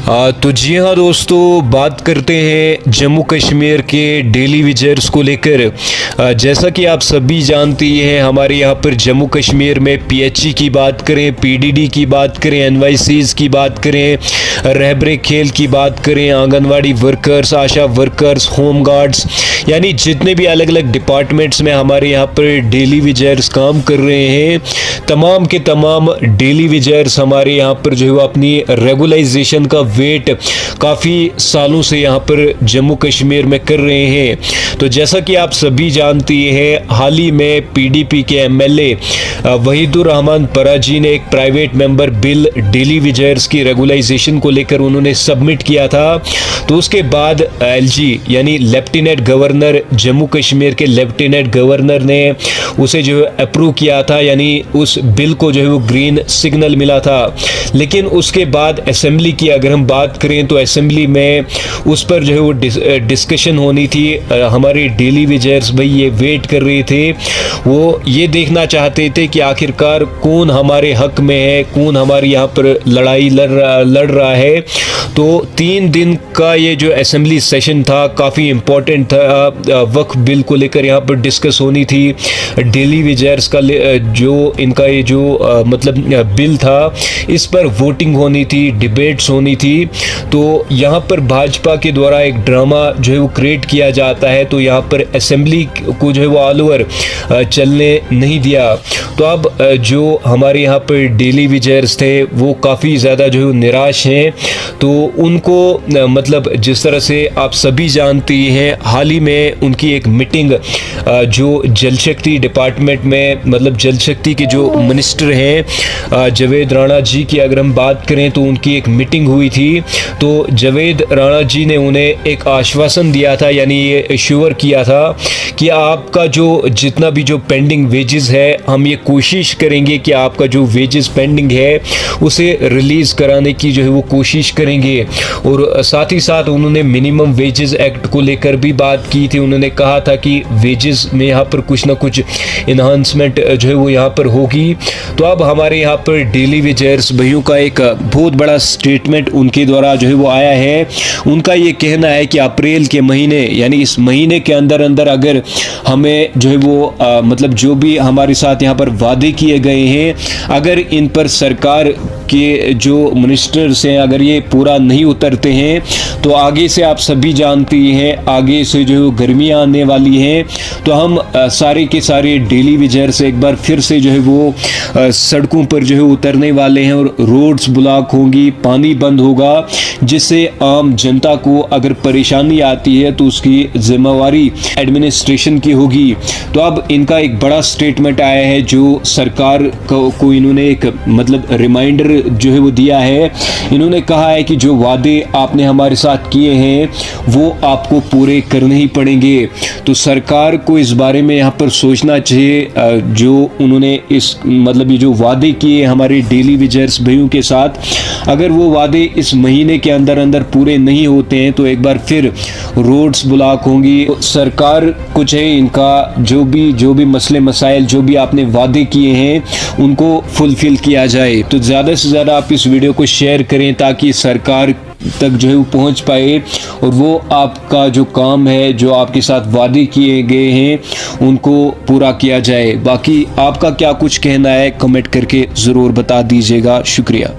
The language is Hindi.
तो जी हाँ दोस्तों, बात करते हैं जम्मू कश्मीर के डेली विजर्स को लेकर। जैसा कि आप सभी जानते हैं, हमारे यहाँ पर जम्मू कश्मीर में पीएचई की बात करें, पीडीडी की बात करें, एनवाईसीज की बात करें, रहबरे खेल की बात करें, आंगनवाड़ी वर्कर्स, आशा वर्कर्स, होम गार्ड्स, यानी जितने भी अलग अलग डिपार्टमेंट्स में हमारे यहाँ पर डेली विजर्स काम कर रहे हैं, तमाम के तमाम डेली विजर्स हमारे यहाँ पर जो है वो अपनी रेगुलाइजेशन का वेट काफ़ी सालों से यहाँ पर जम्मू कश्मीर में कर रहे हैं। तो जैसा कि आप सभी जानते हैं, हाल ही में पीडीपी के एमएलए वहीदुर रहमान पराजी ने एक प्राइवेट मेंबर बिल डेली विजर्स की रेगुलाइजेशन को लेकर उन्होंने सबमिट किया था। तो उसके बाद एलजी यानी लेफ्टिनेंट गवर्नर, जम्मू कश्मीर के लेफ्टिनेंट गवर्नर ने उसे जो है अप्रूव किया था, यानी उस बिल को जो है वो ग्रीन सिग्नल मिला था। लेकिन उसके बाद असेंबली की अगर हम बात करें तो असेंबली में उस पर जो है वो डिस्कशन होनी थी। हमारे डेली विजर्स भाई ये वेट कर रहे थे, वो ये देखना चाहते थे कि आखिरकार कौन हमारे हक में है, कौन हमारे यहाँ पर लड़ाई लड़ रहा है। तो 3 दिन का ये जो असेंबली सेशन था काफ़ी इम्पोर्टेंट था। वक्फ बिल को लेकर यहाँ पर डिस्कस होनी थी। डेली विजर्स का जो इनका ये जो मतलब बिल था, इस पर वोटिंग होनी थी, डिबेट्स होनी थी। तो यहाँ पर भाजपा के द्वारा एक ड्रामा जो है वो क्रिएट किया जाता है, तो यहाँ पर असेंबली को जो है वो ऑल ओवर चलने नहीं दिया। तो अब जो हमारे यहाँ पर डेली विजर्स थे वो काफ़ी ज़्यादा जो है निराश हैं। तो उनको मतलब जिस तरह से आप सभी जानते हैं, हाल ही में उनकी एक मीटिंग जो जल शक्ति डिपार्टमेंट में, मतलब जल शक्ति के जो मिनिस्टर हैं जावेद राणा जी की अगर हम बात करें तो उनकी एक मीटिंग हुई थी। तो जावेद राणा जी ने उन्हें एक आश्वासन दिया था, यानी ये एश्योर किया था कि आपका जो जितना भी जो पेंडिंग वेजेस है, हम ये कोशिश करेंगे कि आपका जो वेजेस पेंडिंग है उसे रिलीज़ कराने की जो है वो कोशिश करेंगे। और साथ ही साथ उन्होंने मिनिमम वेजेस एक्ट को लेकर भी बात की थी। उन्होंने कहा था कि वेजेस में यहाँ पर कुछ ना कुछ इन्हांसमेंट जो है वो यहाँ पर होगी। तो अब हमारे यहाँ पर डेली विजर्स भाइयों का एक बहुत बड़ा स्टेटमेंट उनके द्वारा जो है वो आया है। उनका ये कहना है कि अप्रैल के महीने, यानी इस महीने के अंदर अंदर अगर हमें जो है वो मतलब जो भी हमारे साथ यहाँ पर वादे किए गए हैं, अगर इन पर सरकार के जो मिनिस्टर्स हैं अगर ये पूरा नहीं उतरते हैं, तो आगे से आप सभी जानते हैं, आगे से जो गर्मियाँ आने वाली हैं, तो हम सारे के सारे डेली विजर्स एक बार फिर से जो है वो सड़कों पर जो है उतरने वाले हैं और रोड्स ब्लॉक होंगी, पानी बंद होगा, जिससे आम जनता को अगर परेशानी आती है तो उसकी जिम्मेवारी एडमिनिस्ट्रेशन की होगी। तो अब इनका एक बड़ा स्टेटमेंट आया है जो सरकार को इन्होंने एक मतलब रिमाइंडर जो है वो दिया है। इन्होंने कहा है कि जो वादे आपने हमारे साथ किए हैं वो आपको पूरे करने ही पड़ेंगे। तो सरकार को इस बारे में यहाँ पर सोचना चाहिए। जो उन्होंने इस मतलब ये जो वादे किए हमारे डेली विजर्स भाइयों के साथ, अगर वो वादे इस महीने के अंदर अंदर पूरे नहीं होते हैं तो एक बार फिर रोड्स ब्लॉक होंगी। सरकार को चाहिए इनका जो भी मसले मसाइल जो भी आपने वादे किए हैं उनको फुलफिल किया जाए। तो ज़्यादा से ज़्यादा आप इस वीडियो को शेयर करें ताकि सरकार तक जो है वो पहुंच पाए और वो आपका जो काम है, जो आपके साथ वादे किए गए हैं, उनको पूरा किया जाए। बाकी आपका क्या कुछ कहना है कमेंट करके ज़रूर बता दीजिएगा। शुक्रिया।